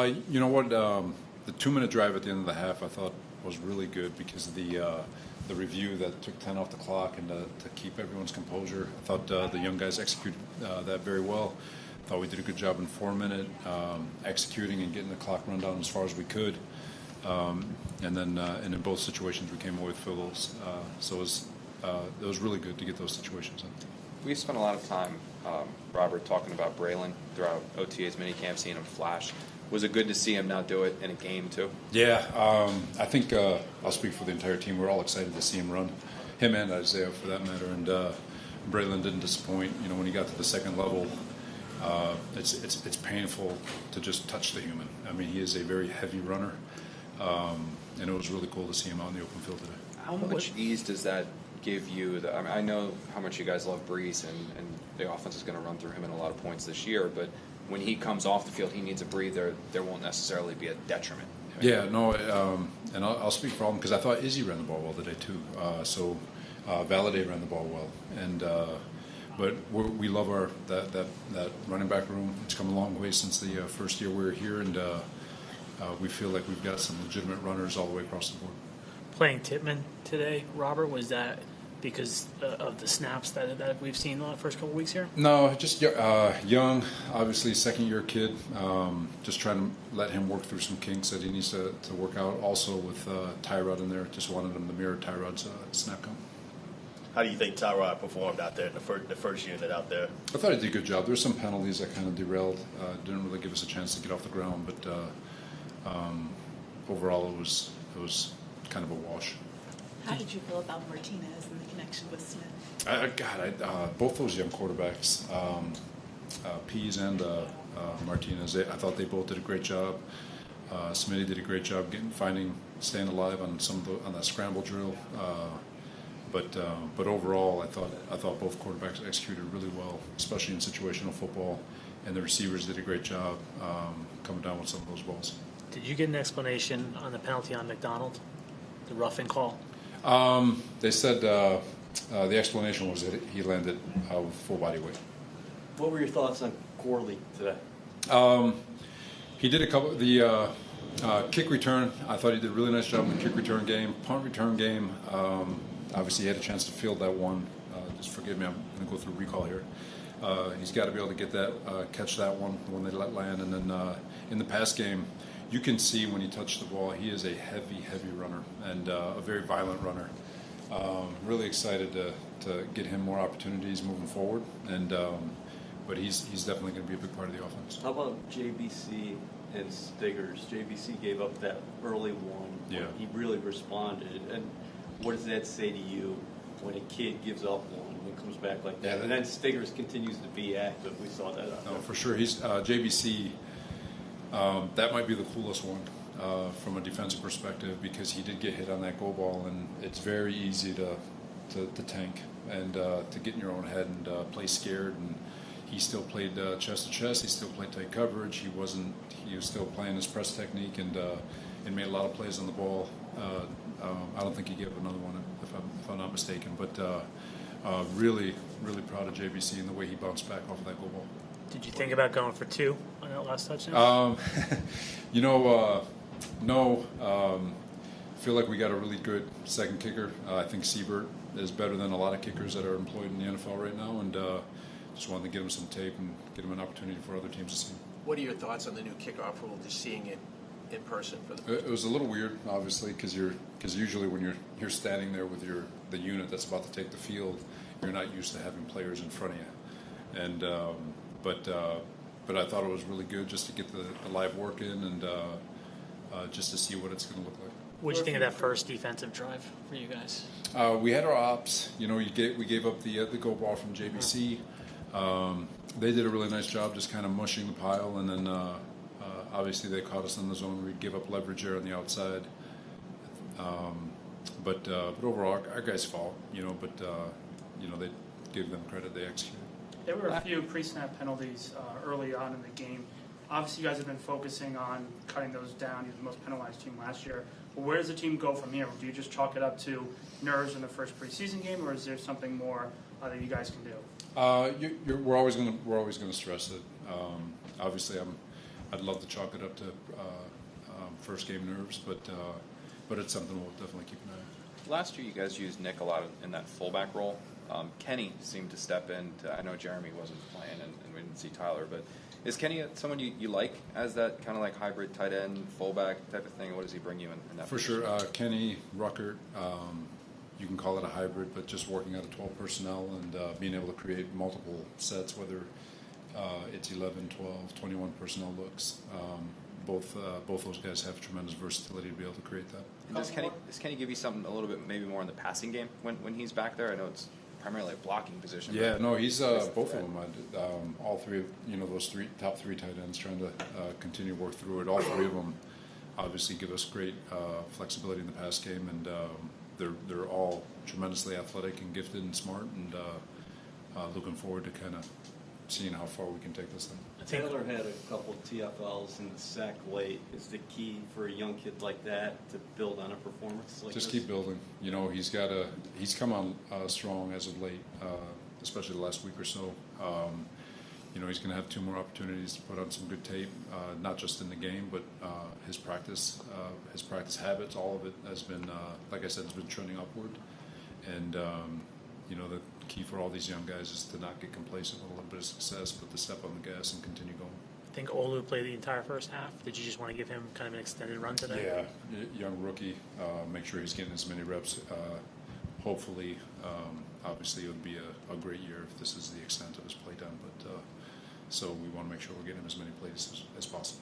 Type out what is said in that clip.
You know what? The 2-minute drive at the end of the half I thought was really good because of the review that took 10 off the clock and to keep everyone's composure. I thought the young guys executed that very well. I thought we did a good job in 4-minute executing and getting the clock run down as far as we could. And in both situations we came away with field goals. So it was really good to get those situations in. We've spent a lot of time, Robert, talking about Braylon throughout OTA's minicamp, seeing him flash. Was it good to see him now do it in a game, too? Yeah, I think I'll speak for the entire team. We're all excited to see him run, him and Isaiah for that matter. And Braylon didn't disappoint. You know, when he got to the second level, it's painful to just touch the human. I mean, he is a very heavy runner, and it was really cool to see him out in the open field today. How much ease does that give you? I mean, I know how much you guys love Brees, and the offense is going to run through him in a lot of points this year, but when he comes off the field, he needs a breather. There won't necessarily be a detriment. Yeah, no, and I'll speak for all of them because I thought Izzy ran the ball well today too. So Valade ran the ball well, and but we love that running back room. It's come a long way since the first year we were here, and we feel like we've got some legitimate runners all the way across the board. Playing Tippmann today, Robert, was that because of the snaps that we've seen the first couple weeks here? No, just young, obviously second-year kid. Just trying to let him work through some kinks that he needs to work out. Also with Tyrod in there, just wanted him to mirror Tyrod's snap count. How do you think Tyrod performed out there in the first unit out there? I thought he did a good job. There were some penalties that kind of derailed. Didn't really give us a chance to get off the ground, but overall it was kind of a wash. How did you feel about Martinez and the connection with Smith? Both those young quarterbacks, Pease and Martinez, I thought they both did a great job. Smitty did a great job staying alive on on that scramble drill. But overall, I thought both quarterbacks executed really well, especially in situational football, and the receivers did a great job coming down with some of those balls. Did you get an explanation on the penalty on McDonald, the roughing call? They said the explanation was that he landed with full body weight. What were your thoughts on Corley today? He did a couple. The kick return, I thought he did a really nice job in the kick return game. Punt return game, obviously he had a chance to field that one. Just forgive me, I'm going to go through recall here. He's got to be able to get that, catch that one when they let land. And then in the pass game, you can see when he touched the ball, he is a heavy runner and a very violent runner. Really excited to get him more opportunities moving forward, and but he's definitely going to be a big part of the offense. How about JBC and Stiggers? JBC gave up that early one. Yeah. He really responded. And what does that say to you when a kid gives up one and comes back like that? Yeah, and then Stiggers continues to be active. We saw that out there. For sure. He's JBC. That might be the coolest one from a defensive perspective because he did get hit on that goal ball, and it's very easy to tank and to get in your own head and play scared. And he still played chest to chest. He still played tight coverage. He was still playing his press technique and made a lot of plays on the ball. I don't think he gave another one if I'm not mistaken. But really proud of JBC and the way he bounced back off of that goal ball. Did you think about going for two on that last touchdown? No. Feel like we got a really good second kicker. I think Siebert is better than a lot of kickers that are employed in the NFL right now, and just wanted to get him some tape and get him an opportunity for other teams to see. What are your thoughts on the new kickoff rule, just seeing it in person for the first time? It was a little weird, obviously, because usually when you're standing there with the unit that's about to take the field, you're not used to having players in front of you, and but I thought it was really good just to get the live work in and just to see what it's going to look like. What did you think of that first defensive drive for you guys? We had our ops. We gave up the go ball from JBC. They did a really nice job just kind of mushing the pile, and then obviously they caught us in the zone. We'd give up leverage there on the outside. But overall, our guys fought, but they gave them credit. They executed. There were a few pre-snap penalties early on in the game. Obviously, you guys have been focusing on cutting those down. You're the most penalized team last year. But where does the team go from here? Do you just chalk it up to nerves in the first preseason game, or is there something more that you guys can do? We're always going to stress it. Obviously, I'd love to chalk it up to first game nerves, but it's something we'll definitely keep an eye on. Last year, you guys used Nick a lot in that fullback role. Kenny seemed to step in. I know Jeremy wasn't playing, and we didn't see Tyler, but is Kenny someone you like as that kind of like hybrid tight end, fullback type of thing? What does he bring you in that For position? sure, Kenny, Ruckert, you can call it a hybrid, but just working out of 12 personnel and being able to create multiple sets, whether it's 11, 12, 21 personnel looks. Both those guys have tremendous versatility to be able to create that. And does Kenny give you something a little bit maybe more in the passing game when he's back there? I know it's primarily a blocking position. Yeah, no, he's both of them. All three of those top three tight ends trying to continue to work through it. All three of them obviously give us great flexibility in the pass game, and they're all tremendously athletic and gifted and smart, and looking forward to kind of seeing how far we can take this thing. Taylor had a couple TFLs in the sack late. Is the key for a young kid like that to build on a performance like Just this? keep building. He's come on strong as of late, especially the last week or so. He's going to have 2 more opportunities to put on some good tape, not just in the game, but his practice habits. All of it has been, like I said, has been trending upward. And the key for all these young guys is to not get complacent with a little bit of success, but to step on the gas and continue going. I think Olu played the entire first half. Did you just want to give him kind of an extended run today? Yeah, young rookie. Make sure he's getting as many reps. Hopefully, obviously, it would be a great year if this is the extent of his play time. But so we want to make sure we're getting him as many plays as possible.